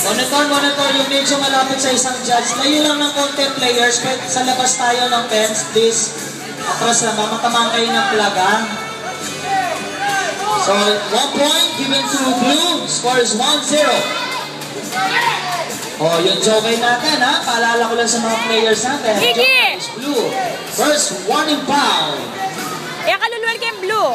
Monitor yung medyo malapit sa isang judge. Layo lang ng konti players. Sa labas tayo ng fence, please. Atras lang, matamaan kayo ng plug, ha? So, 1 point given to blue. Score is 1-0. Oh, yung joke natin, ha? Paalala ko lang sa mga players natin. Joke is blue. First warning foul. Kaya kaluluwal kayong blue.